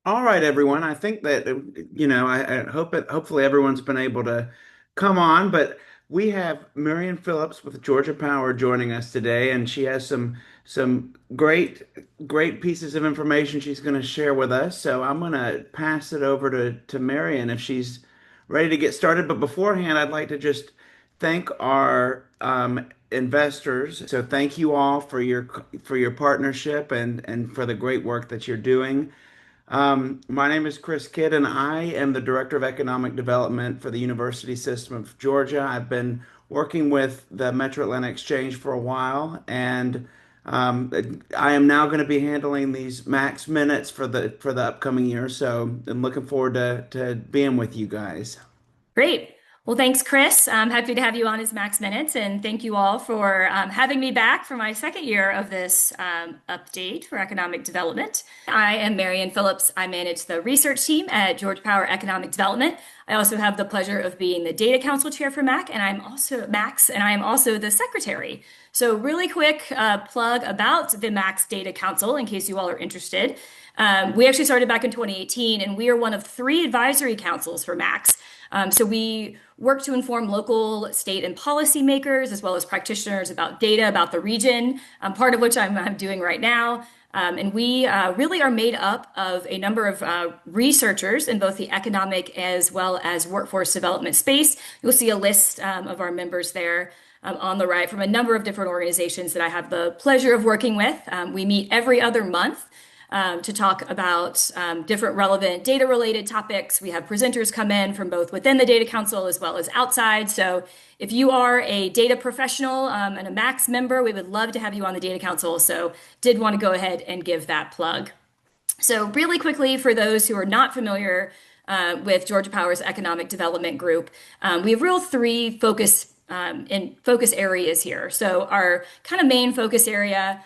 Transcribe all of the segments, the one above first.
All right, everyone. I think that I hope hopefully everyone's been able to come on, but we have Marion Phillips with Georgia Power joining us today, and she has some great pieces of information she's going to share with us. So I'm going to pass it over to Marion if she's ready to get started. But beforehand, I'd like to just thank our investors. So thank you all for your partnership and for the great work that you're doing. My name is Chris Kidd, and I am the Director of Economic Development for the University System of Georgia. I've been working with the Metro Atlanta Exchange for a while, and I am now going to be handling these max minutes for the upcoming year. So I'm looking forward to being with you guys. Great. Well, thanks, Chris. I'm happy to have you on as Max Minutes, and thank you all for having me back for my second year of this update for economic development. I am Marion Phillips. I manage the research team at Georgia Power Economic Development. I also have the pleasure of being the Data Council Chair for MAC, and I'm also Max, and I am also the Secretary. So, really quick plug about the MAX Data Council in case you all are interested. We actually started back in 2018, and we are one of three advisory councils for MAX. So we work to inform local, state, and policymakers, as well as practitioners about data about the region, part of which I'm doing right now. And we really are made up of a number of researchers in both the economic as well as workforce development space. You'll see a list of our members there. On the right from a number of different organizations that I have the pleasure of working with. We meet every other month to talk about different relevant data related topics. We have presenters come in from both within the Data Council as well as outside. So if you are a data professional and a Max member, we would love to have you on the Data Council. So did want to go ahead and give that plug. So really quickly, for those who are not familiar with Georgia Power's Economic Development Group, we have real three in focus areas here. So our kind of main focus area,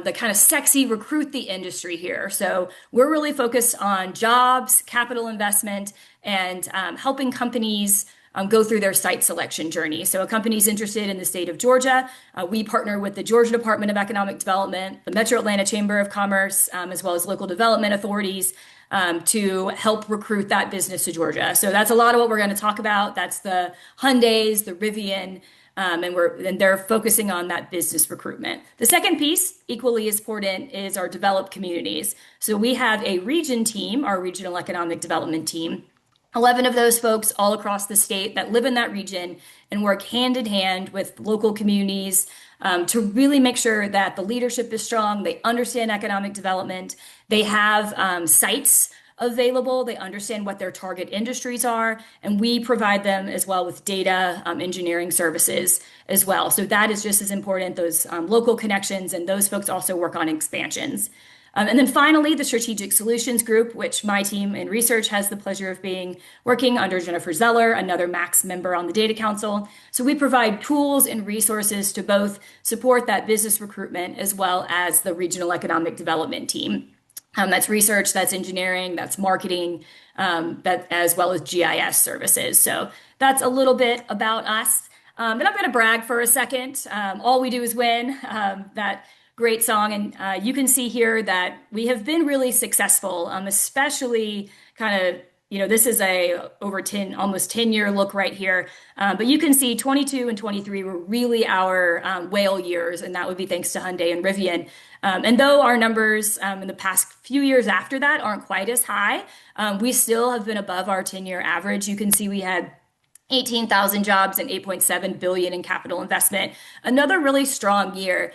the kind of sexy recruit the industry here. So we're really focused on jobs, capital investment, and helping companies go through their site selection journey. So a company's interested in the state of Georgia. We partner with the Georgia Department of Economic Development, the Metro Atlanta Chamber of Commerce, as well as local development authorities to help recruit that business to Georgia. So that's a lot of what we're going to talk about. That's the Hyundais, the Rivian, and they're focusing on that business recruitment. The second piece, equally as important, is our developed communities. So we have a region team, our regional economic development team, 11 of those folks all across the state that live in that region and work hand in hand with local communities to really make sure that the leadership is strong, they understand economic development, they have sites available, they understand what their target industries are, and we provide them as well with data engineering services as well. So that is just as important, those local connections, and those folks also work on expansions. And then finally, the Strategic Solutions Group, which my team in research has the pleasure of being working under Jennifer Zeller, another Max member on the Data Council. So we provide tools and resources to both support that business recruitment as well as the regional economic development team. That's research, that's engineering, that's marketing, that as well as GIS services. So that's a little bit about us. And I'm going to brag for a second. All we do is win. That great song, and you can see here that we have been really successful, especially kind of. This is a over 10, almost 10-year look right here. But you can see 22 and 23 were really our whale years, and that would be thanks to Hyundai and Rivian. And though our numbers in the past few years after that aren't quite as high, we still have been above our 10-year average. You can see we had 18,000 jobs and 8.7 billion in capital investment. Another really strong year,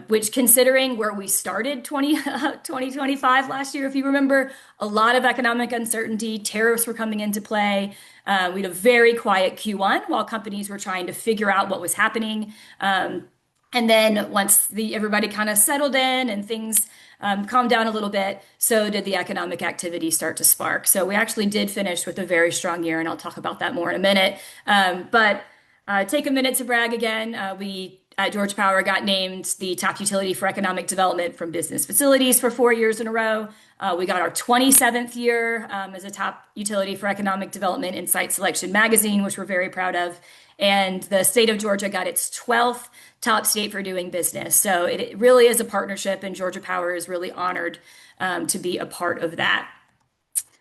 which considering where we started 2025 last year, if you remember, a lot of economic uncertainty, tariffs were coming into play. We had a very quiet Q1 while companies were trying to figure out what was happening. And then once everybody kind of settled in and things calmed down a little bit, so did the economic activity start to spark. So we actually did finish with a very strong year, and I'll talk about that more in a minute. But take a minute to brag again. We at Georgia Power got named the top utility for economic development from Business Facilities for 4 years in a row. We got our 27th year as a top utility for economic development in Site Selection Magazine, which we're very proud of. And the state of Georgia got its 12th top state for doing business. So it really is a partnership, and Georgia Power is really honored to be a part of that.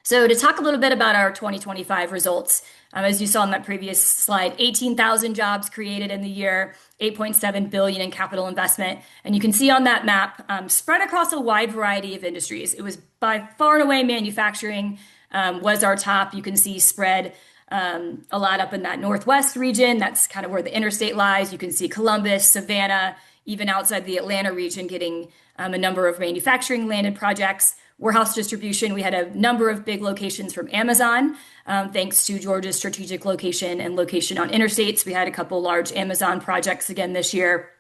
So to talk a little bit about our 2025 results, as you saw in that previous slide, 18,000 jobs created in the year, 8.7 billion in capital investment. And you can see on that map, spread across a wide variety of industries. It was by far and away manufacturing was our top. You can see spread a lot up in that Northwest region. That's kind of where the interstate lies. You can see Columbus, Savannah, even outside the Atlanta region, getting a number of manufacturing landed projects. Warehouse distribution, we had a number of big locations from Amazon, thanks to Georgia's strategic location and location on interstates. We had a couple large Amazon projects again this year.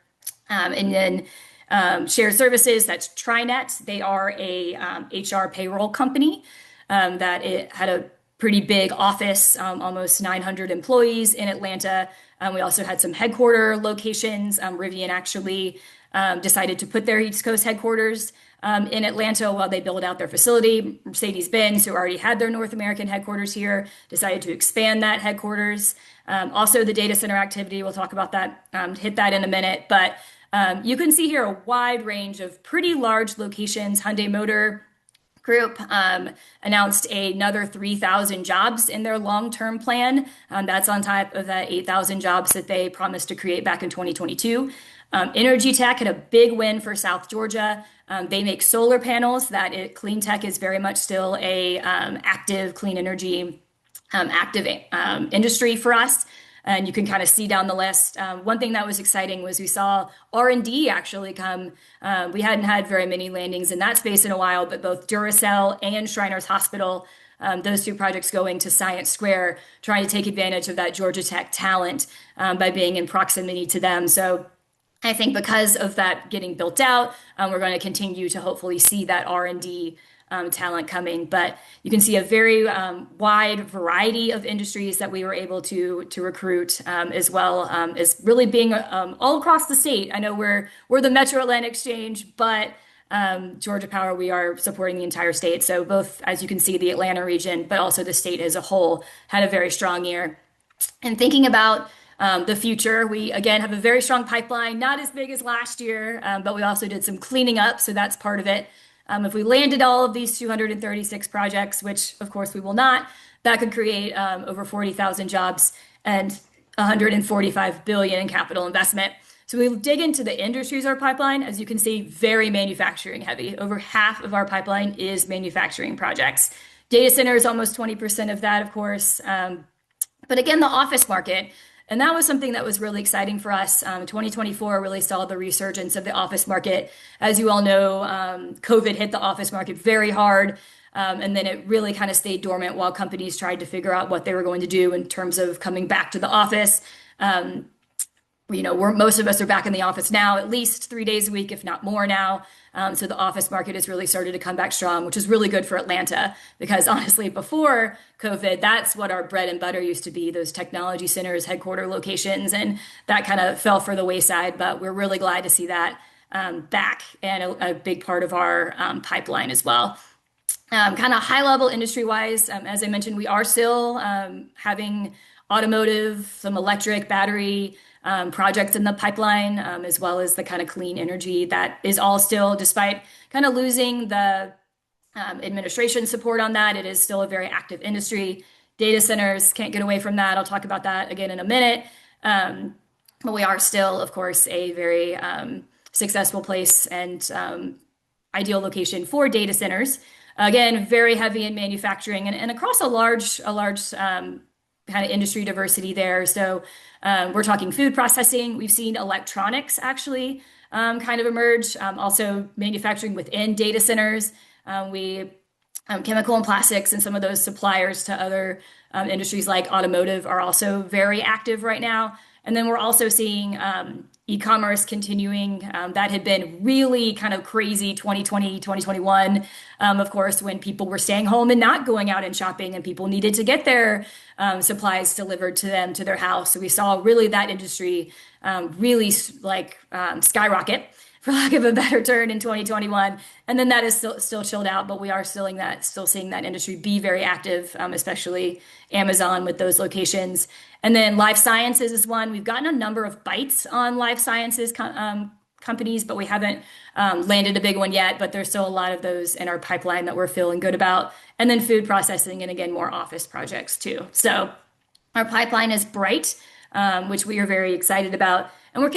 And then shared services, that's TriNet. They are a HR payroll company that it had a pretty big office, almost 900 employees in Atlanta. We also had some headquarter locations. Rivian actually decided to put their East Coast headquarters in Atlanta while they build out their facility. Mercedes-Benz, who already had their North American headquarters here, decided to expand that headquarters. Also, the data center activity, we'll talk about that, hit that in a minute. But you can see here a wide range of pretty large locations. Hyundai Motor Group announced another 3,000 jobs in their long-term plan. That's on top of that 8,000 jobs that they promised to create back in 2022. Energy Tech had a big win for South Georgia. They make solar panels. Clean tech is very much still a active clean energy active industry for us. And you can kind of see down the list. One thing that was exciting was we saw R&D actually come. We hadn't had very many landings in that space in a while, but both Duracell and Shriners Hospital, those two projects going to Science Square, trying to take advantage of that Georgia Tech talent by being in proximity to them. So I think because of that getting built out, we're going to continue to hopefully see that R&D talent coming. But you can see a very wide variety of industries that we were able to recruit, as well as really being all across the state. I know we're the Metro Atlanta Exchange, but Georgia Power, we are supporting the entire state. So both, as you can see, the Atlanta region, but also the state as a whole had a very strong year. And thinking about the future, we again have a very strong pipeline, not as big as last year, but we also did some cleaning up, so that's part of it. If we landed all of these 236 projects, which of course we will not, that could create over 40,000 jobs and 145 billion in capital investment. So we dig into the industries of our pipeline. As you can see, very manufacturing heavy. Over half of our pipeline is manufacturing projects. Data center is almost 20% of that, of course. But again, the office market. And that was something that was really exciting for us. 2024 really saw the resurgence of the office market. As you all know, COVID hit the office market very hard. And then it really kind of stayed dormant while companies tried to figure out what they were going to do in terms of coming back to the office. Most of us are back in the office now, at least 3 days a week, if not more now. So the office market has really started to come back strong, which is really good for Atlanta because honestly, before COVID, that's what our bread and butter used to be, those technology centers, headquarter locations, and that kind of fell for the wayside. But we're really glad to see that back and a big part of our pipeline as well. Kind of high level industry wise, as I mentioned, we are still having automotive, some electric battery projects in the pipeline, as well as the kind of clean energy that is all still, despite kind of losing the administration support on that, it is still a very active industry. Data centers can't get away from that. I'll talk about that again in a minute. But we are still, of course, a very successful place and ideal location for data centers. Again, very heavy in manufacturing and across a large kind of industry diversity there. So we're talking food processing. We've seen electronics actually kind of emerge. Also manufacturing within data centers. Chemical and plastics and some of those suppliers to other industries like automotive are also very active right now. And then we're also seeing e-commerce continuing. That had been really kind of crazy 2020, 2021, of course, when people were staying home and not going out and shopping and people needed to get their supplies delivered to them to their house. So we saw really that industry really skyrocket, for lack of a better term, in 2021. And then that is still chilled out, but we are still seeing that industry be very active, especially Amazon with those locations. And then life sciences is one. We've gotten a number of bites on life sciences companies, but we haven't landed a big one yet. But there's still a lot of those in our pipeline that we're feeling good about. And then food processing and again, more office projects too. So our pipeline is bright, which we are very excited about. And we're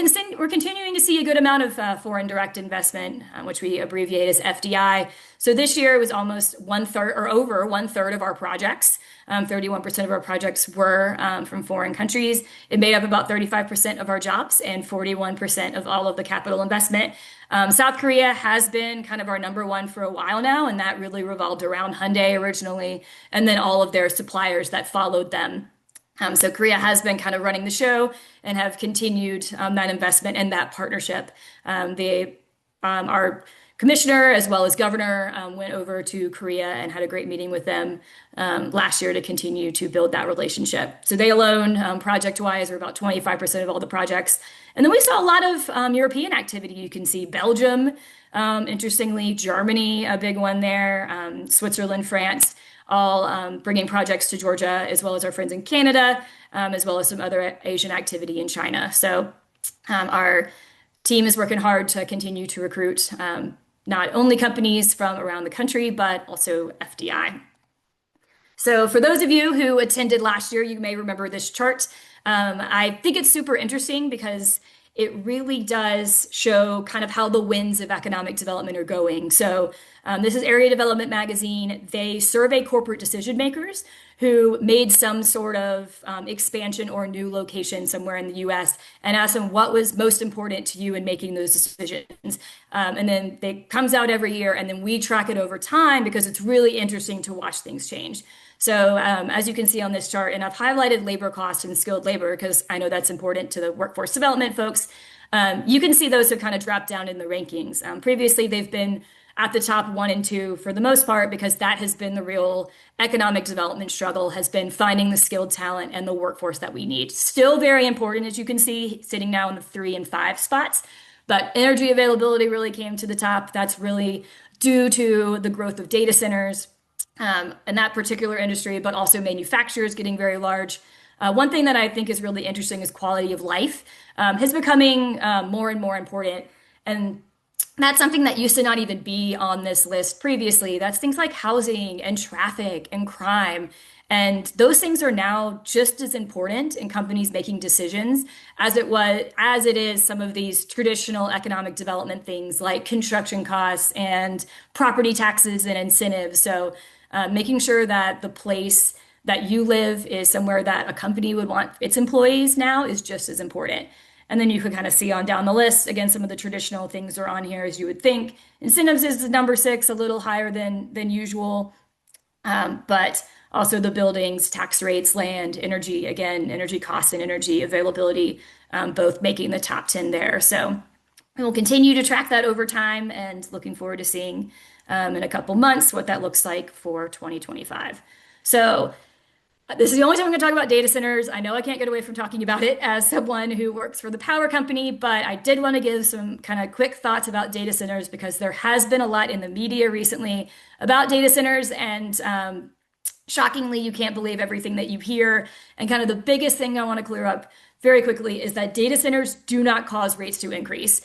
continuing to see a good amount of foreign direct investment, which we abbreviate as FDI. So this year it was almost one third or over one third of our projects. 31% of our projects were from foreign countries. It made up about 35% of our jobs and 41% of all of the capital investment. South Korea has been kind of our number one for a while now, and that really revolved around Hyundai originally, and then all of their suppliers that followed them. So Korea has been kind of running the show and have continued that investment and that partnership. Our commissioner as well as governor went over to Korea and had a great meeting with them last year to continue to build that relationship. So they alone, project-wise, are about 25% of all the projects. And then we saw a lot of European activity. You can see Belgium, interestingly, Germany, a big one there, Switzerland, France, all bringing projects to Georgia, as well as our friends in Canada, as well as some other Asian activity in China. So our team is working hard to continue to recruit not only companies from around the country, but also FDI. So for those of you who attended last year, you may remember this chart. I think it's super interesting because it really does show kind of how the winds of economic development are going. So this is Area Development Magazine. They survey corporate decision makers who made some sort of expansion or new location somewhere in the US and ask them what was most important to you in making those decisions. And then it comes out every year, and then we track it over time because it's really interesting to watch things change. So as you can see on this chart, and I've highlighted labor cost and skilled labor because I know that's important to the workforce development folks. You can see those have kind of dropped down in the rankings. Previously, they've been at the top 1 and 2 for the most part because that has been the real economic development struggle, has been finding the skilled talent and the workforce that we need. Still very important, as you can see, sitting now in the 3 and 5 spots. But energy availability really came to the top. That's really due to the growth of data centers in that particular industry, but also manufacturers getting very large. One thing that I think is really interesting is quality of life is becoming more and more important. And that's something that used to not even be on this list previously. That's things like housing and traffic and crime. And those things are now just as important in companies making decisions as it is some of these traditional economic development things like construction costs and property taxes and incentives. So making sure that the place that you live is somewhere that a company would want its employees now is just as important. And then you can kind of see on down the list, again, some of the traditional things are on here as you would think. Incentives is number 6, a little higher than usual. But also the buildings, tax rates, land, energy, again, energy costs and energy availability, both making the top 10 there. So we will continue to track that over time and looking forward to seeing in a couple months what that looks like for 2025. So this is the only time I'm going to talk about data centers. I know I can't get away from talking about it as someone who works for the power company, but I did want to give some kind of quick thoughts about data centers because there has been a lot in the media recently about data centers, and shockingly, you can't believe everything that you hear. And kind of the biggest thing I want to clear up very quickly is that data centers do not cause rates to increase.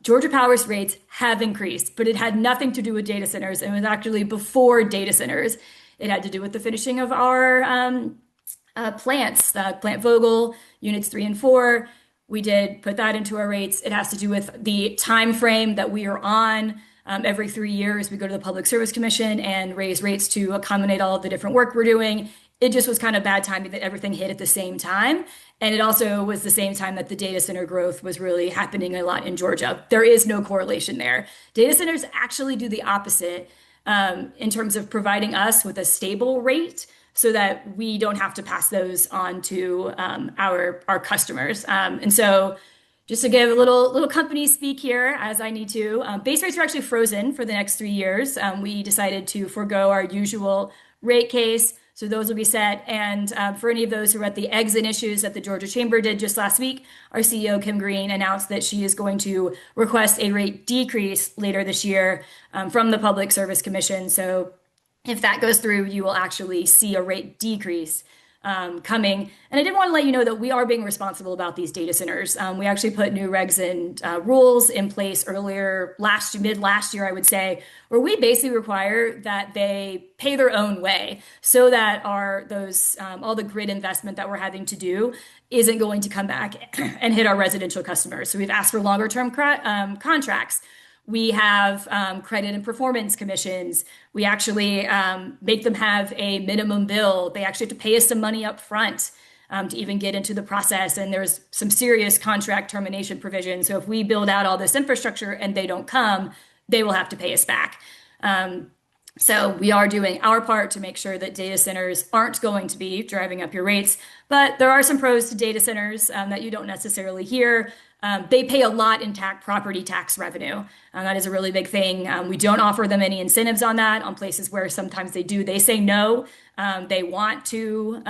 Georgia Power's rates have increased, but it had nothing to do with data centers. It was actually before data centers. It had to do with the finishing of our plants, Plant Vogel, units 3 and 4. We did put that into our rates. It has to do with the time frame that we are on. Every 3 years, we go to the Public Service Commission and raise rates to accommodate all of the different work we're doing. It just was kind of bad timing that everything hit at the same time. And it also was the same time that the data center growth was really happening a lot in Georgia. There is no correlation there. Data centers actually do the opposite in terms of providing us with a stable rate so that we don't have to pass those on to our customers. And so just to give a little company speak here, as I need to, base rates are actually frozen for the next 3 years. We decided to forego our usual rate case, so those will be set. And for any of those who are at the exit issues that the Georgia Chamber did just last week, our CEO, Kim Green, announced that she is going to request a rate decrease later this year from the Public Service Commission. So if that goes through, you will actually see a rate decrease coming. And I did want to let you know that we are being responsible about these data centers. We actually put new regs and rules in place earlier mid last year, I would say, where we basically require that they pay their own way so that all the grid investment that we're having to do isn't going to come back and hit our residential customers. So we've asked for longer term contracts. We have credit and performance commissions. We actually make them have a minimum bill. They actually have to pay us some money up front to even get into the process. And there's some serious contract termination provisions. So if we build out all this infrastructure and they don't come, they will have to pay us back. So we are doing our part to make sure that data centers aren't going to be driving up your rates. But there are some pros to data centers that you don't necessarily hear. They pay a lot in property tax revenue. That is a really big thing. We don't offer them any incentives on that. On places where sometimes they do, they say no. They want to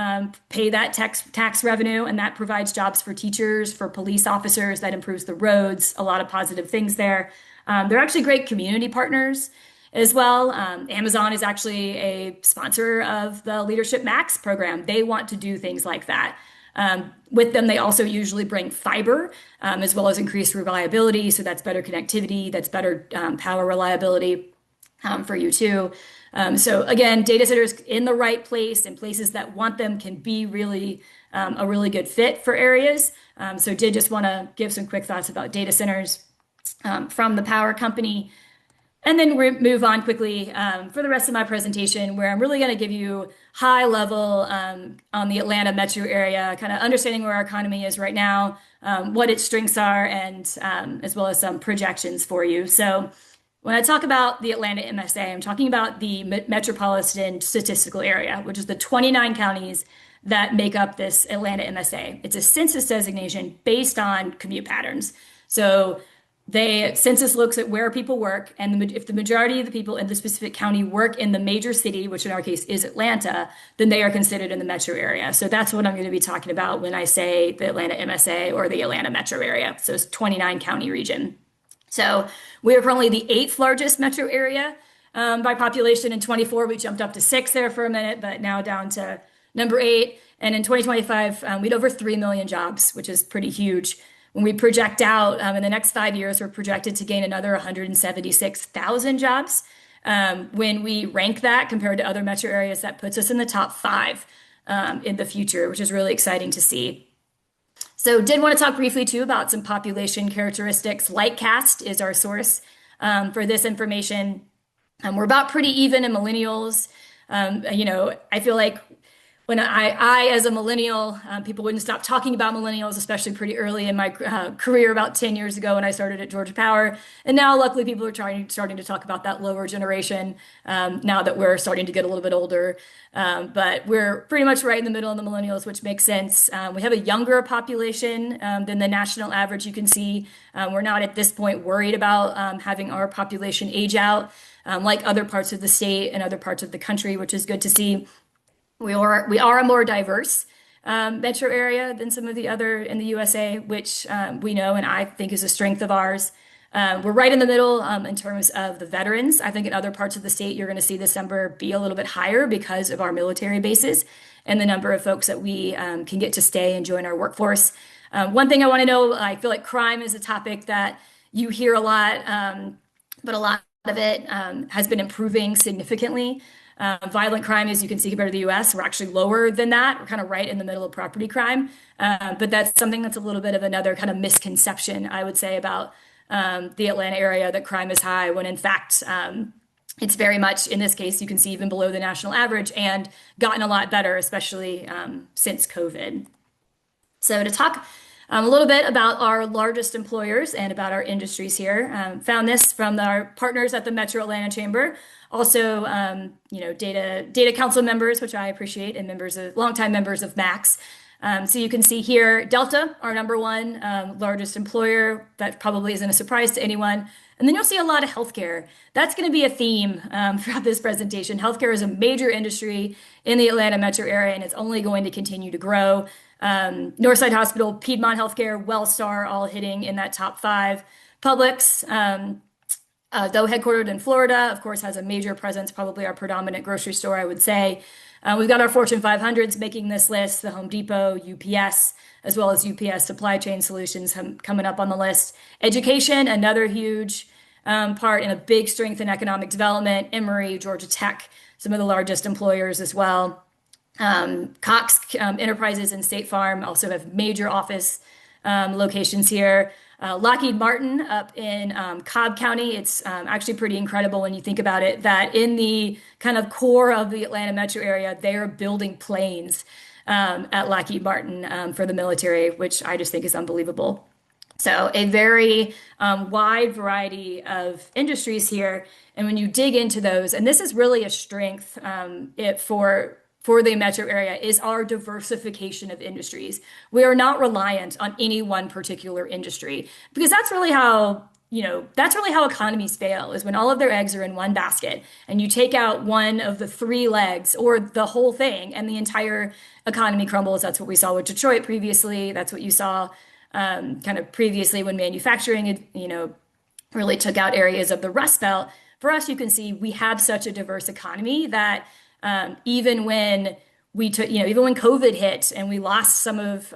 pay that tax revenue, and that provides jobs for teachers, for police officers. That improves the roads. A lot of positive things there. They're actually great community partners as well. Amazon is actually a sponsor of the Leadership Max program. They want to do things like that. With them, they also usually bring fiber as well as increased reliability. So that's better connectivity, that's better power reliability for you too. So again, data centers in the right place and places that want them can be really a really good fit for areas. So did just want to give some quick thoughts about data centers from the power company. And then we move on quickly for the rest of my presentation, where I'm really going to give you high level on the Atlanta metro area, kind of understanding where our economy is right now, what its strengths are, and as well as some projections for you. So when I talk about the Atlanta MSA, I'm talking about the metropolitan statistical area, which is the 29 counties that make up this Atlanta MSA. It's a census designation based on commute patterns. So census looks at where people work, and if the majority of the people in the specific county work in the major city, which in our case is Atlanta, then they are considered in the metro area. So that's what I'm going to be talking about when I say the Atlanta MSA or the Atlanta metro area. So it's 29 county region. So we are currently the 8th largest metro area by population. In 24, we jumped up to 6 there for a minute, but now down to number 8. And in 2025, we had over 3 million jobs, which is pretty huge. When we project out in the next 5 years, we're projected to gain another 176,000 jobs. When we rank that compared to other metro areas, that puts us in the top 5 in the future, which is really exciting to see. So did want to talk briefly too about some population characteristics. Lightcast is our source for this information. We're about pretty even in millennials. I feel like when I as a millennial, people wouldn't stop talking about millennials, especially pretty early in my career about 10 years ago when I started at Georgia Power. And now, luckily, people are starting to talk about that lower generation now that we're starting to get a little bit older. But we're pretty much right in the middle of the millennials, which makes sense. We have a younger population than the national average. You can see we're not at this point worried about having our population age out like other parts of the state and other parts of the country, which is good to see. We are a more diverse metro area than some of the other in the USA, which we know and I think is a strength of ours. We're right in the middle in terms of the veterans. I think in other parts of the state, you're going to see this number be a little bit higher because of our military bases and the number of folks that we can get to stay and join our workforce. One thing I want to know, I feel like crime is a topic that you hear a lot, but a lot of it has been improving significantly. Violent crime, as you can see, compared to the US, we're actually lower than that. We're kind of right in the middle of property crime. But that's something that's a little bit of another kind of misconception, I would say, about the Atlanta area, that crime is high, when in fact, it's very much, in this case, you can see even below the national average and gotten a lot better, especially since COVID. So to talk a little bit about our largest employers and about our industries here, found this from our partners at the Metro Atlanta Chamber. Also, data council members, which I appreciate, and longtime members of Max. So you can see here, Delta, our number one largest employer. That probably isn't a surprise to anyone. And then you'll see a lot of healthcare. That's going to be a theme throughout this presentation. Healthcare is a major industry in the Atlanta metro area, and it's only going to continue to grow. Northside Hospital, Piedmont Healthcare, Wellstar, all hitting in that top 5. Publix, Though headquartered in Florida, of course, has a major presence, probably our predominant grocery store, I would say. We've got our Fortune 500s making this list, the Home Depot, UPS, as well as UPS Supply Chain Solutions coming up on the list. Education, another huge part and a big strength in economic development. Emory, Georgia Tech, some of the largest employers as well. Cox Enterprises and State Farm also have major office locations here. Lockheed Martin up in Cobb County. It's actually pretty incredible when you think about it that in the kind of core of the Atlanta metro area, they are building planes at Lockheed Martin for the military, which I just think is unbelievable. So a very wide variety of industries here. And when you dig into those, and this is really a strength for the metro area, is our diversification of industries. We are not reliant on any one particular industry because that's really how economies fail is when all of their eggs are in one basket and you take out one of the three legs or the whole thing and the entire economy crumbles. That's what we saw with Detroit previously. That's what you saw kind of previously when manufacturing really took out areas of the Rust Belt. For us, you can see we have such a diverse economy that even when even when COVID hit and we lost some of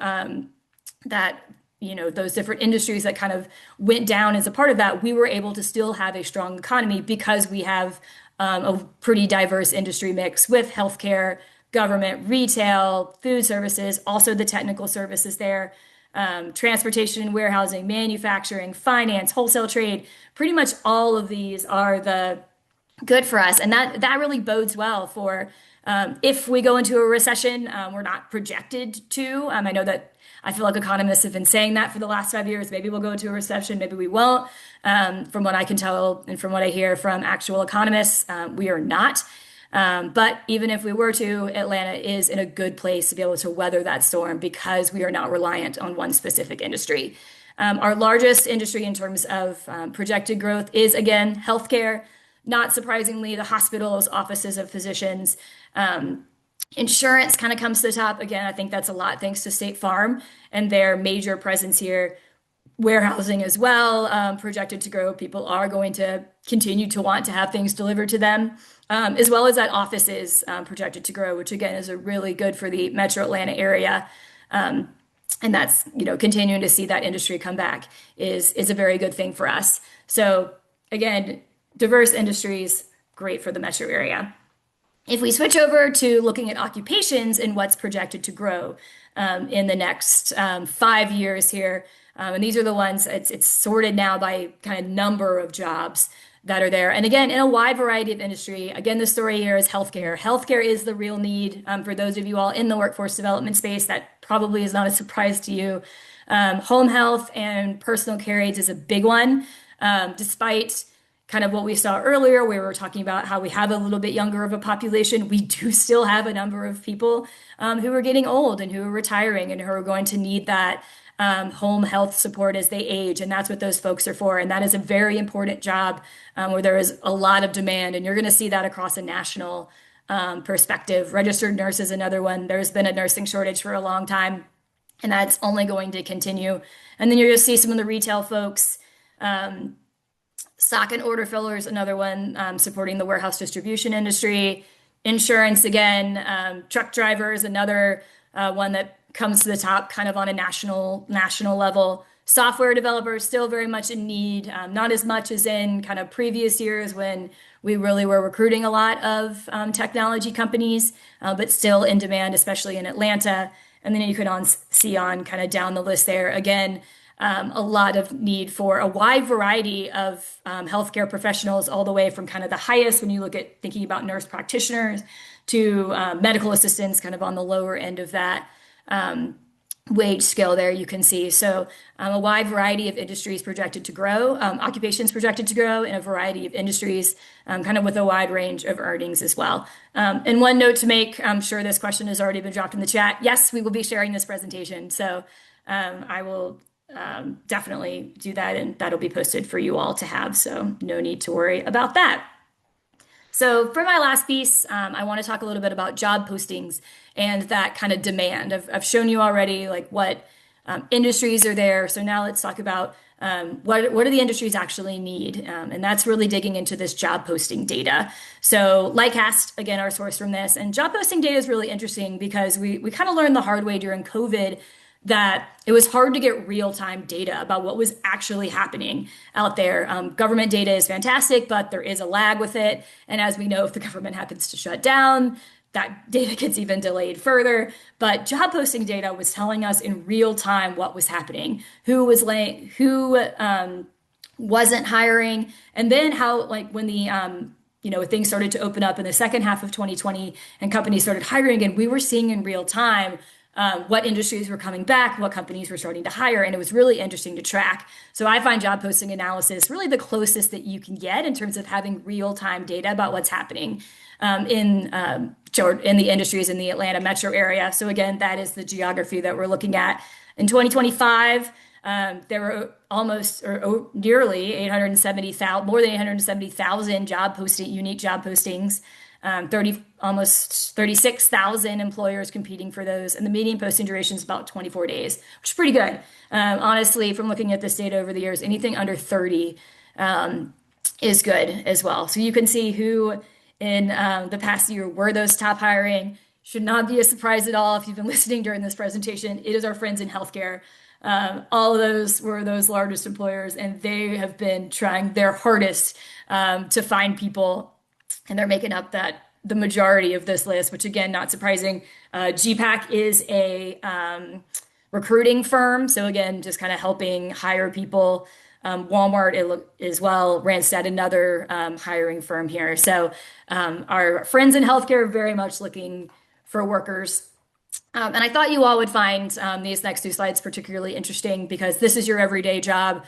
that, those different industries that kind of went down as a part of that, we were able to still have a strong economy because we have a pretty diverse industry mix with healthcare, government, retail, food services, also the technical services there, transportation and warehousing, manufacturing, finance, wholesale trade. Pretty much all of these are the good for us. And that really bodes well for if we go into a recession. We're not projected to. I know that I feel like economists have been saying that for the last 5 years. Maybe we'll go into a recession, maybe we won't. From what I can tell and from what I hear from actual economists, we are not. But even if we were to, Atlanta is in a good place to be able to weather that storm because we are not reliant on one specific industry. Our largest industry in terms of projected growth is, again, healthcare. Not surprisingly, the hospitals, offices of physicians. Insurance kind of comes to the top. Again, I think that's a lot thanks to State Farm and their major presence here. Warehousing as well, projected to grow. People are going to continue to want to have things delivered to them, as well as that office is projected to grow, which again is a really good for the Metro Atlanta area. And that's, continuing to see that industry come back is a very good thing for us. So again, diverse industries, great for the metro area. If we switch over to looking at occupations and what's projected to grow in the next 5 years here, and these are the ones, it's sorted now by kind of number of jobs that are there. And again, in a wide variety of industry. Again, the story here is healthcare. Healthcare is the real need for those of you all in the workforce development space. That probably is not a surprise to you. Home health and personal care aides is a big one, despite kind of what we saw earlier, where we were talking about how we have a little bit younger of a population. We do still have a number of people who are getting old and who are retiring and who are going to need that home health support as they age. And that's what those folks are for. And that is a very important job where there is a lot of demand. And you're going to see that across a national perspective. Registered nurse is another one. There's been a nursing shortage for a long time, and that's only going to continue. And then you're going to see some of the retail folks. Stock and order fillers, another one, supporting the warehouse distribution industry. Insurance, again, truck drivers, another one that comes to the top kind of on a national level. Software developers still very much in need, not as much as in kind of previous years when we really were recruiting a lot of technology companies, but still in demand, especially in Atlanta. And then you could see on kind of down the list there again. A lot of need for a wide variety of healthcare professionals, all the way from kind of the highest when you look at thinking about nurse practitioners to medical assistants, kind of on the lower end of that wage scale there you can see. So a wide variety of industries projected to grow, occupations projected to grow in a variety of industries, kind of with a wide range of earnings as well. And one note to make, I'm sure this question has already been dropped in the chat. Yes, we will be sharing this presentation. So I will definitely do that, and that'll be posted for you all to have. So no need to worry about that. So for my last piece, I want to talk a little bit about job postings and that kind of demand. I've shown you already like what industries are there. So now let's talk about what do the industries actually need? And that's really digging into this job posting data. So Lightcast, again, our source from this, and job posting data is really interesting because we kind of learned the hard way during COVID that it was hard to get real-time data about what was actually happening out there. Government data is fantastic, but there is a lag with it. And as we know, if the government happens to shut down, that data gets even delayed further. But job posting data was telling us in real time what was happening, who wasn't hiring, and then how like when the things started to open up in the second half of 2020 and companies started hiring again, we were seeing in real time what industries were coming back, what companies were starting to hire, and it was really interesting to track. So I find job posting analysis really the closest that you can get in terms of having real time data about what's happening in the industries in the Atlanta metro area. So again, that is the geography that we're looking at. In 2025, there were almost or nearly 870,000, more than 870,000 unique job postings. 30 almost 36,000 employers competing for those, and the median posting duration is about 24 days, which is pretty good. Honestly, from looking at this data over the years, anything under 30 is good as well. So you can see who in the past year were those top hiring. Should not be a surprise at all if you've been listening during this presentation. It is our friends in healthcare. All of those were those largest employers, and they have been trying their hardest to find people, and they're making up the majority of this list, which again, not surprising. GPAC is a recruiting firm. So again, just kind of helping hire people. Walmart as well, Randstad, another hiring firm here. So our friends in healthcare are very much looking for workers. And I thought you all would find these next two slides particularly interesting because this is your everyday job,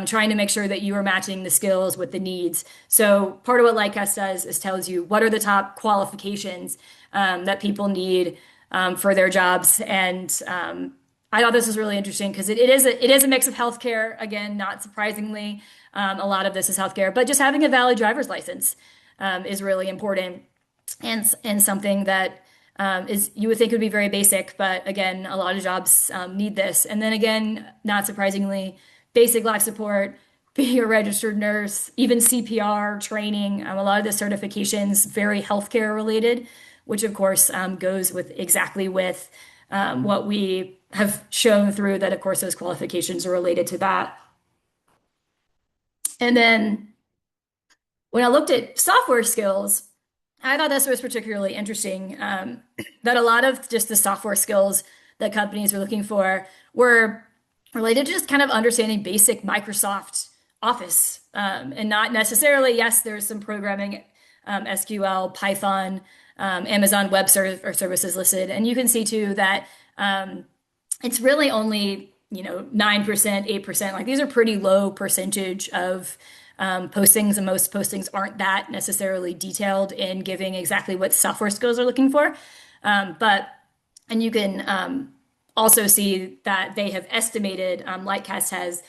trying to make sure that you are matching the skills with the needs. So part of what Lightcast does is tells you what are the top qualifications that people need for their jobs. And I thought this was really interesting because it is a mix of healthcare. Again, not surprisingly, a lot of this is healthcare, but just having a valid driver's license is really important and something that is you would think would be very basic, but again, a lot of jobs need this. And then again, not surprisingly, basic life support, being a registered nurse, even CPR training, a lot of the certifications very healthcare related, which of course goes with exactly with what we have shown through that. Of course, those qualifications are related to that. And then when I looked at software skills, I thought this was particularly interesting, that a lot of just the software skills that companies were looking for were related to just kind of understanding basic Microsoft Office, and not necessarily, yes, there's some programming, SQL, Python, Amazon Web Services listed. And you can see too that it's really only, 9%, 8%. Like these are pretty low percentage of postings, and most postings aren't that necessarily detailed in giving exactly what software skills are looking for. And you can also see that they have estimated, Lightcast has,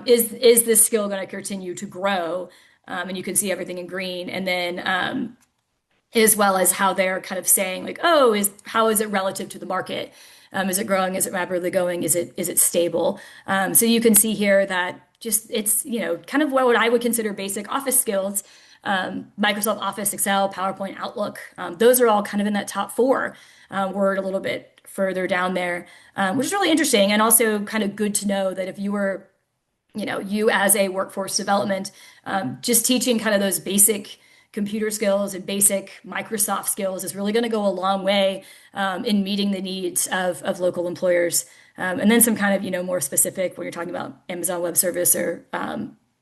is this skill going to continue to grow? And you can see everything in green. And then as well as how they're kind of saying like, oh, how is it relative to the market? Is it growing? Is it rapidly going? Is it stable? So you can see here that just it's kind of what I would consider basic office skills, Microsoft Office, Excel, PowerPoint, Outlook. Those are all kind of in that top four. Word a little bit further down there, which is really interesting and also kind of good to know that if you were, you as a workforce development, just teaching kind of those basic computer skills and basic Microsoft skills is really going to go a long way in meeting the needs of local employers. And then some kind of, more specific when you're talking about Amazon Web Service or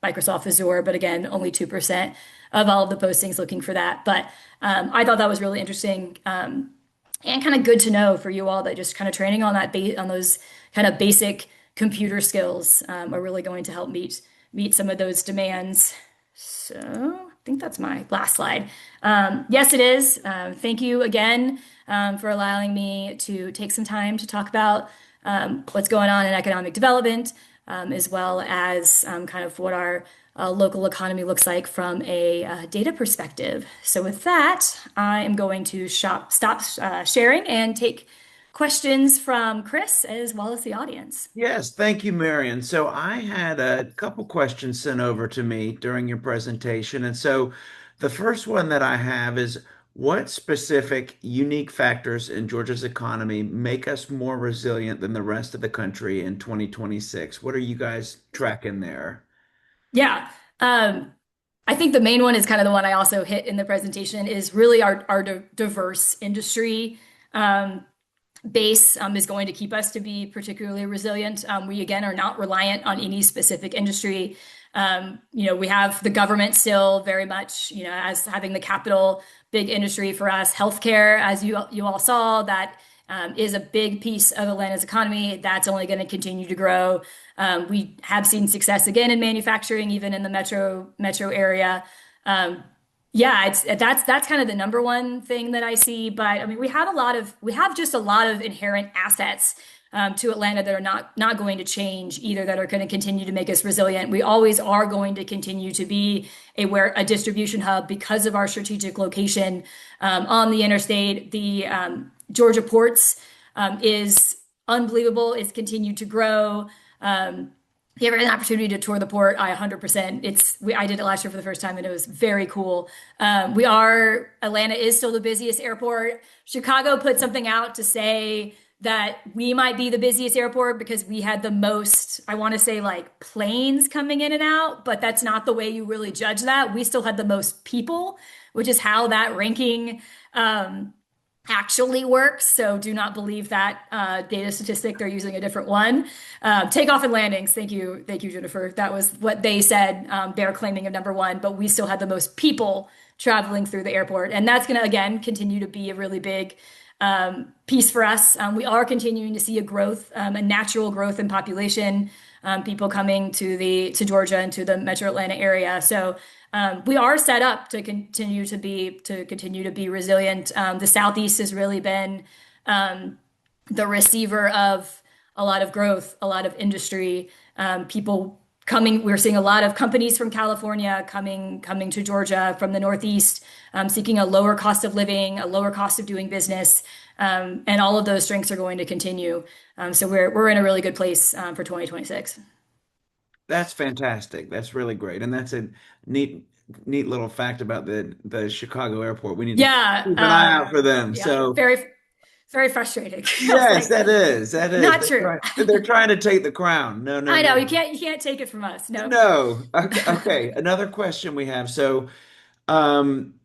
Microsoft Azure, but again, only 2% of all of the postings looking for that. But I thought that was really interesting and kind of good to know for you all that just kind of training on on those kind of basic computer skills are really going to help meet some of those demands. So I think that's my last slide. Yes, it is. Thank you again for allowing me to take some time to talk about what's going on in economic development, as well as kind of what our local economy looks like from a data perspective. So with that, I am going to stop sharing and take questions from Chris as well as the audience. Yes, thank you, Marion. So I had a couple questions sent over to me during your presentation. And so the first one that I have is what specific unique factors in Georgia's economy make us more resilient than the rest of the country in 2026? What are you guys tracking there? Yeah. Um, I think the main one is kind of the one I also hit in the presentation is really our diverse industry. Um, base is going to keep us to be particularly resilient. We again are not reliant on any specific industry. We have the government still very much, as having the capital big industry for us. Healthcare, as you all saw, that is a big piece of Atlanta's economy. That's only going to continue to grow. We have seen success again in manufacturing, even in the metro area. Um, yeah, that's kind of the number one thing that I see. But I mean, we have just a lot of inherent assets to Atlanta that are not going to change either, that are going to continue to make us resilient. We always are going to continue to be a distribution hub because of our strategic location on the interstate. The Georgia ports is unbelievable. It's continued to grow. If you ever had an opportunity to tour the port, I 100%. I did it last year for the first time, and it was very cool. Atlanta is still the busiest airport. Chicago put something out to say that we might be the busiest airport because we had the most, I want to say, like planes coming in and out, but that's not the way you really judge that. We still had the most people, which is how that ranking actually works. So do not believe that data statistic. They're using a different one. Takeoff and landings. Thank you, Jennifer. That was what they said. They're claiming a number one, but we still had the most people traveling through the airport, and that's going to again continue to be a really big piece for us. We are continuing to see a natural growth in population, people coming to Georgia and to the Metro Atlanta area. So we are set up to continue to be resilient. The Southeast has really been the receiver of a lot of growth, a lot of industry, people coming. We're seeing a lot of companies from California coming to Georgia from the Northeast, seeking a lower cost of living, a lower cost of doing business, and all of those strengths are going to continue. So we're in a really good place for 2026. That's fantastic. That's really great. And that's a neat neat little fact about the Chicago airport. We need to Yeah, keep an eye out for them. yeah, So very frustrating. I was yes, like, that is. That is. not true. They're trying to take the crown. No, no, I know no. you can't take it from us. No. No. Okay, okay. Another question we have. So,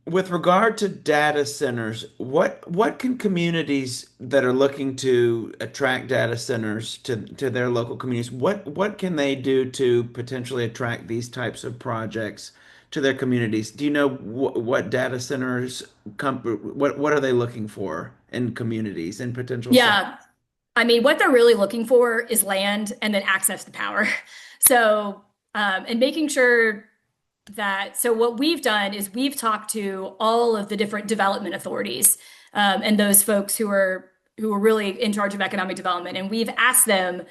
with regard to data centers, what can communities that are looking to attract data centers to their local communities, what can they do to potentially attract these types of projects to their communities? Do you know what data centers what are they looking for in communities and potential sites? Yeah, I mean, what they're really looking for is land and then access to power. So, and making sure so what we've done is we've talked to all of the different development authorities and those folks who are really in charge of economic development, and we've asked them,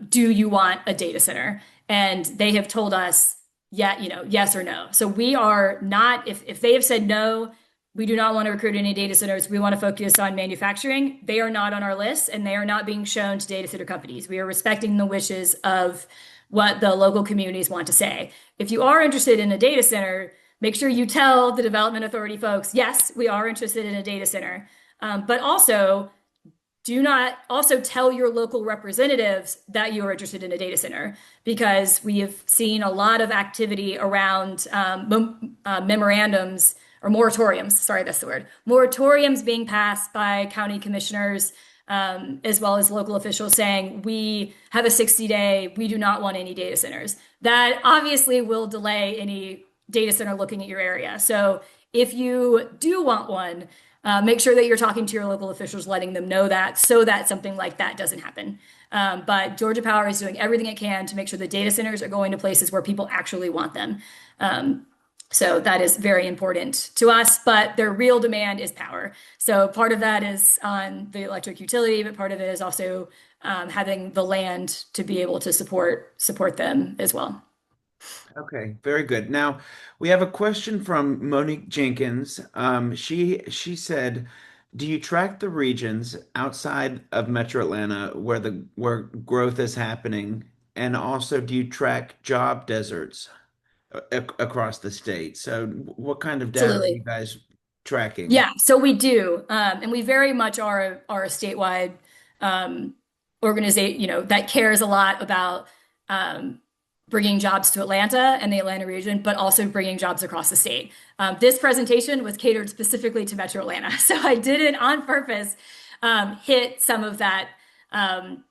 do you want a data center? And they have told us, yeah, yes or no. So we are not, if they have said no, we do not want to recruit any data centers. We want to focus on manufacturing. They are not on our list, and they are not being shown to data center companies. We are respecting the wishes of what the local communities want to say. If you are interested in a data center, make sure you tell the development authority folks, yes, we are interested in a data center. But also, do not also tell your local representatives that you are interested in a data center, because we have seen a lot of activity around memorandums or moratoriums. Sorry, that's the word. Moratoriums being passed by county commissioners, as well as local officials saying, we have a 60-day, we do not want any data centers. That obviously will delay any data center looking at your area. So if you do want one, make sure that you're talking to your local officials, letting them know that, so that something like that doesn't happen. But Georgia Power is doing everything it can to make sure the data centers are going to places where people actually want them. So that is very important to us, but their real demand is power. So part of that is on the electric utility, but part of it is also having the land to be able to support them as well. Okay, very good. Now we have a question from Monique Jenkins. She said, Do you track the regions outside of Metro Atlanta where growth is happening? And also, do you track job deserts across the state? So, what kind of data are you Absolutely. guys tracking? Yeah, so we do, and we very much are a statewide organization, that cares a lot about um, bringing jobs to Atlanta and the Atlanta region, but also bringing jobs across the state. This presentation was catered specifically to Metro Atlanta, so I did it on purpose, hit some of that, um,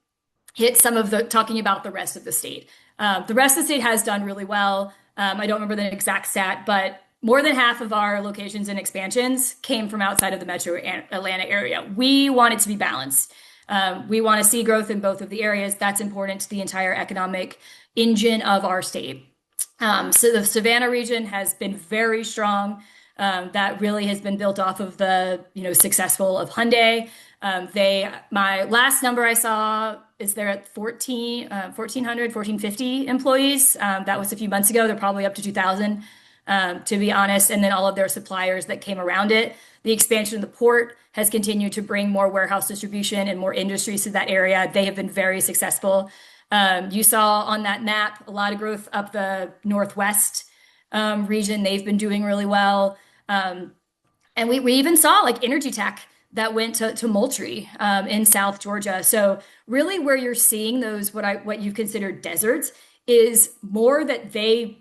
hit some of the talking about the rest of the state. The rest of the state has done really well. I don't remember the exact stat, but more than half of our locations and expansions came from outside of the metro Atlanta area. We want it to be balanced. We want to see growth in both of the areas. That's important to the entire economic engine of our state. So the Savannah region has been very strong. That really has been built off of the successful of Hyundai. My last number I saw is they're at 1,450 employees. That was a few months ago. They're probably up to 2,000, to be honest. And then all of their suppliers that came around it. The expansion of the port has continued to bring more warehouse distribution and more industries to that area. They have been very successful. You saw on that map a lot of growth up the Northwest region. They've been doing really well. And we even saw like energy tech that went to Moultrie in South Georgia. So really where you're seeing those what you consider deserts is more that they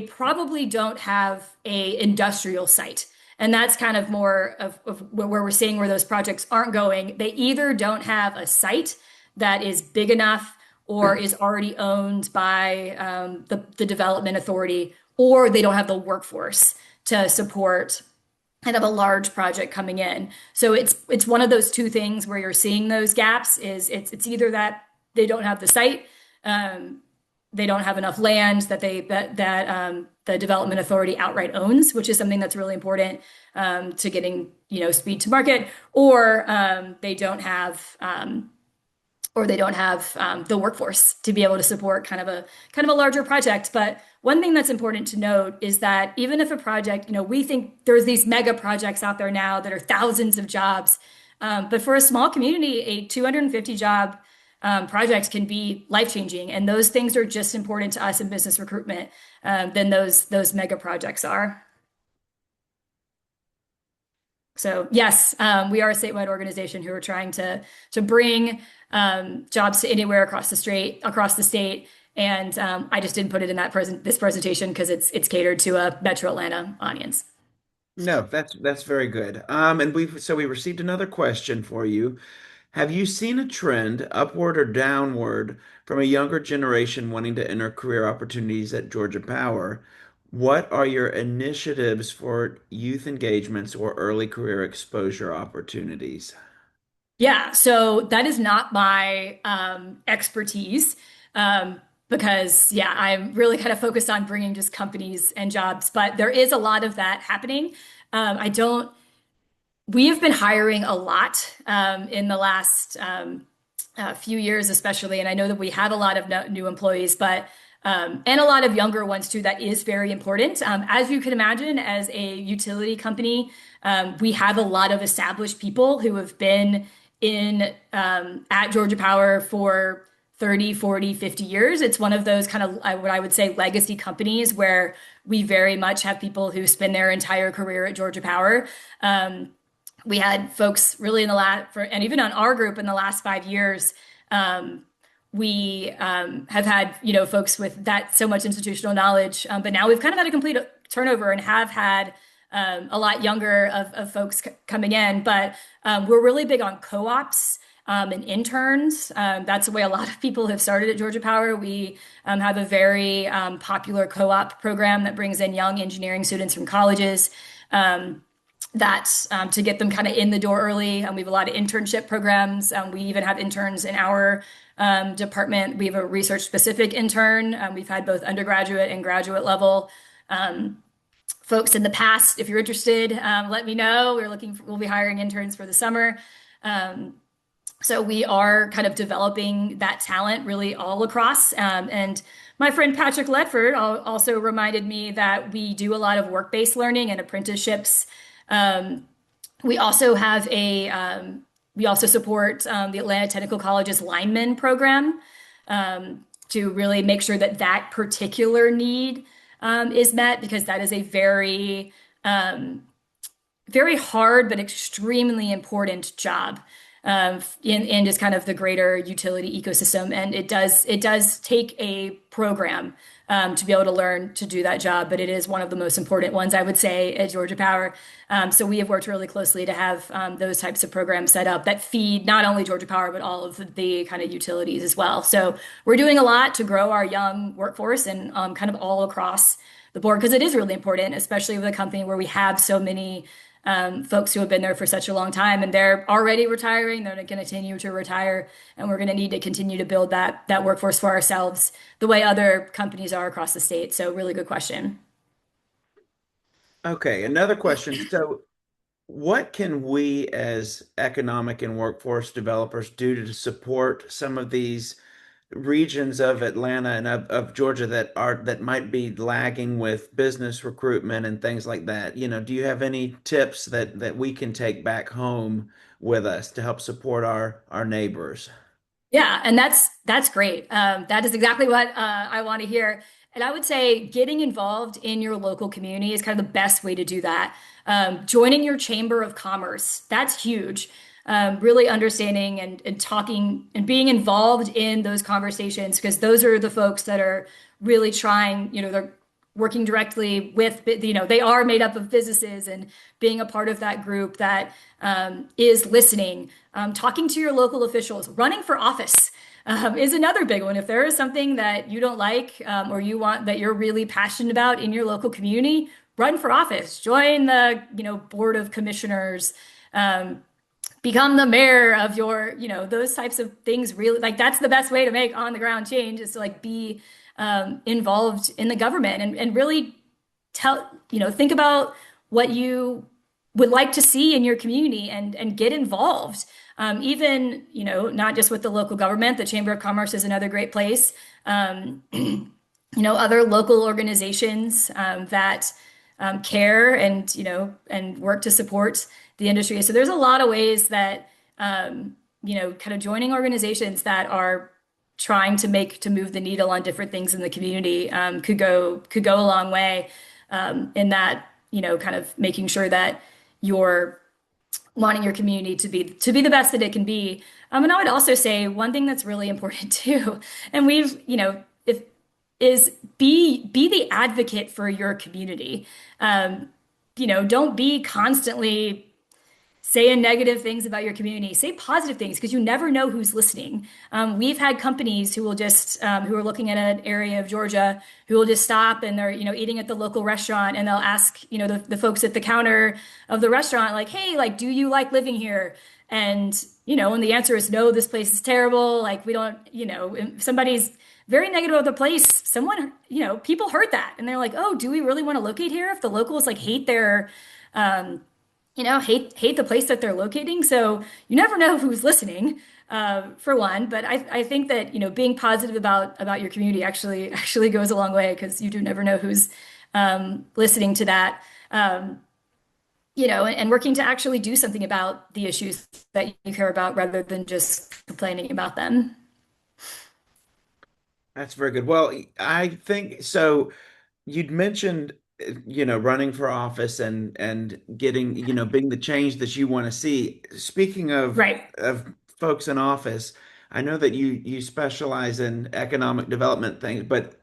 probably don't have a industrial site. And that's kind of more of where we're seeing where those projects aren't going. They either don't have a site that is big enough or is already owned by the development authority, or they don't have the workforce to support kind of a large project coming in. So it's one of those two things where you're seeing those gaps is it's either that they don't have the site, they don't have enough land that the development authority outright owns, which is something that's really important to getting speed to market, or they don't have the workforce to be able to support kind of a larger project. But one thing that's important to note is that even if a project, we think there's these mega projects out there now that are thousands of jobs, but for a small community, a 250 job project can be life changing, and those things are just important to us in business recruitment than those mega projects are. So yes, we are a statewide organization who are trying to bring jobs to anywhere across the state. And I just didn't put it in this presentation because it's catered to a Metro Atlanta audience. No, that's very good. And we received another question for you. Have you seen a trend, upward or downward, from a younger generation wanting to enter career opportunities at Georgia Power? What are your initiatives for youth engagements or early career exposure opportunities? Yeah, so that is not my expertise because, yeah, I'm really kind of focused on bringing just companies and jobs, but there is a lot of that happening. I don't, we have been hiring a lot in the last few years, especially, and I know that we have a lot of new employees, but and a lot of younger ones too. That is very important. As you can imagine, as a utility company, we have a lot of established people who have been in at Georgia Power for 30, 40, 50 years. It's one of those kind of what I would say legacy companies where we very much have people who spend their entire career at Georgia Power. We had folks really in the and even on our group in the last 5 years, we have had folks with that so much institutional knowledge, but now we've kind of had a complete turnover and have had a lot younger of folks coming in. But we're really big on co-ops and interns. That's the way a lot of people have started at Georgia Power. We have a very popular co-op program that brings in young engineering students from colleges. That to get them kind of in the door early. We have a lot of internship programs. We even have interns in our department. We have a research specific intern. We've had both undergraduate and graduate level folks in the past. If you're interested, let me know. We'll be hiring interns for the summer. So we are kind of developing that talent really all across. And my friend Patrick Ledford also reminded me that we do a lot of work-based learning and apprenticeships We also have we also support the Atlanta Technical College's lineman program to really make sure that that particular need is met because that is a very hard but extremely important job in just kind of the greater utility ecosystem. And it does take a program to be able to learn to do that job, but it is one of the most important ones, I would say, at Georgia Power. So we have worked really closely to have those types of programs set up that feed not only Georgia Power, but all of the kind of utilities as well. So we're doing a lot to grow our young workforce and kind of all across the board because it is really important, especially with a company where we have so many folks who have been there for such a long time and they're already retiring. They're going to continue to retire, and we're going to need to continue to build that workforce for ourselves the way other companies are across the state. So, really good question. Okay, another question. So, what can we as economic and workforce developers do to support some of these regions of Atlanta and of Georgia that might be lagging with business recruitment and things like that? Do you have any tips that we can take back home with us to help support our neighbors? Yeah, and that's great. That is exactly what I want to hear. And I would say getting involved in your local community is kind of the best way to do that. Joining your chamber of commerce, that's huge. Really understanding and talking and being involved in those conversations because those are the folks that are really trying, they're working directly with, they are made up of businesses and being a part of that group that is listening, talking to your local officials, running for office. Is another big one. If there is something that you don't like or you want that you're really passionate about in your local community, run for office. Join the board of commissioners. Become the mayor of your those types of things. Really, like that's the best way to make on the ground change is to like be involved in the government and really think about what you would like to see in your community and get involved. Even, not just with the local government, the Chamber of Commerce is another great place. Other local organizations that care and work to support the industry. So there's a lot of ways that kind of joining organizations that are trying to move the needle on different things in the community could go a long way in that kind of making sure that you're wanting your community to be the best that it can be. And I would also say one thing that's really important too, and we've if is be the advocate for your community. Don't be constantly saying negative things about your community. Say positive things because you never know who's listening. We've had companies who will just who are looking at an area of Georgia who will just stop and they're eating at the local restaurant and they'll ask the folks at the counter of the restaurant like, hey, like, do you like living here? And when the answer is no, this place is terrible. Like we don't, if somebody's very negative of the place, someone people heard that and they're like, oh, do we really want to locate here if the locals like hate their hate the place that they're locating. So you never know who's listening, for one. But I think that being positive about your community actually goes a long way because you do never know who's listening to that. And working to actually do something about the issues that you care about rather than just complaining about them. That's very good. Well, I think so. You'd mentioned, running for office and getting, being the change that you want to see. Speaking Right. of folks in office, I know that you specialize in economic development things, but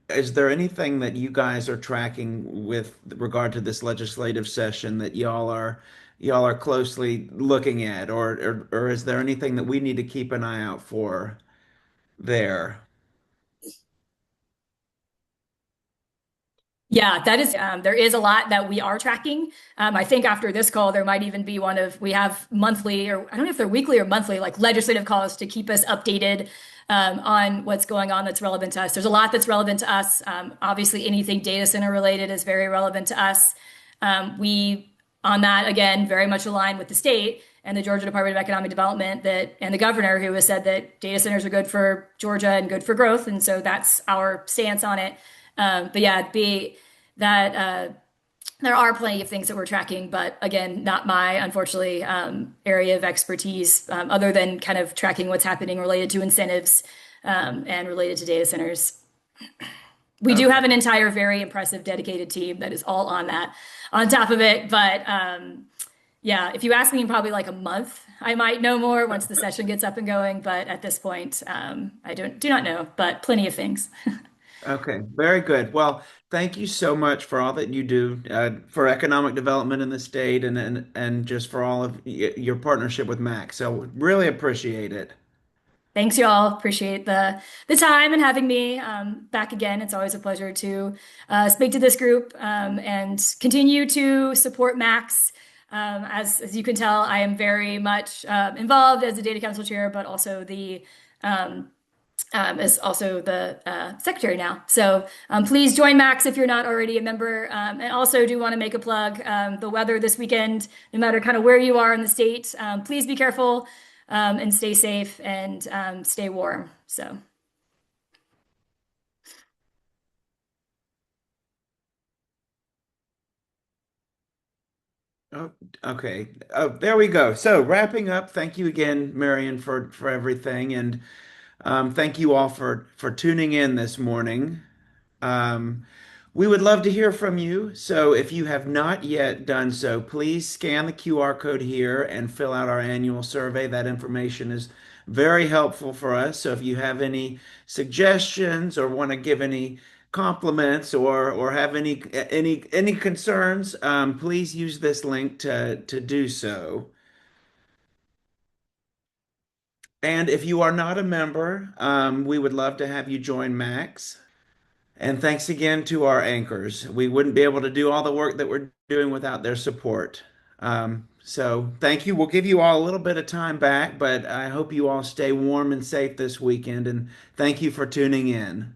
is there anything that you guys are tracking with regard to this legislative session that y'all are closely looking at, or is there anything that we need to keep an eye out for there? Yeah, that is, there is a lot that we are tracking. I think after this call, there might even be we have monthly, or I don't know if they're weekly or monthly, like legislative calls to keep us updated on what's going on that's relevant to us. There's a lot that's relevant to us. Obviously, anything data center related is very relevant to us. On that, again, very much aligned with the state and the Georgia Department of Economic Development and the governor who has said that data centers are good for Georgia and good for growth. And so that's our stance on it. But yeah, be that There are plenty of things that we're tracking, but again, not my, unfortunately, area of expertise, other than kind of tracking what's happening related to incentives and related to data centers. We do Okay. have an entire, very impressive, dedicated team that is all on that, on top of it. But yeah, if you ask me in probably like a month, I might know more once the session gets up and going. But at this point, I do not know, but plenty of things. Okay, very good. Well, thank you so much for all that you do for economic development in the state and just for all of your partnership with Max. So really appreciate it. Thanks, y'all. Appreciate the time and having me back again. It's always a pleasure to speak to this group and continue to support Max. As you can tell, I am very much involved as the data council chair, but also the as also the secretary now. So please join Max if you're not already a member. And also do want to make a plug. The weather this weekend, no matter kind of where you are in the state, please be careful and stay safe and stay warm. So Oh, okay. Oh, there we go. So wrapping up, thank you again, Marion, for everything, and thank you all for tuning in this morning. Um, we would love to hear from you. So if you have not yet done so, please scan the QR code here and fill out our annual survey. That information is very helpful for us. So if you have any suggestions or want to give any compliments or have any concerns, please use this link to do so. And if you are not a member, we would love to have you join Max. And thanks again to our anchors. We wouldn't be able to do all the work that we're doing without their support. So thank you. We'll give you all a little bit of time back, but I hope you all stay warm and safe this weekend. And thank you for tuning in.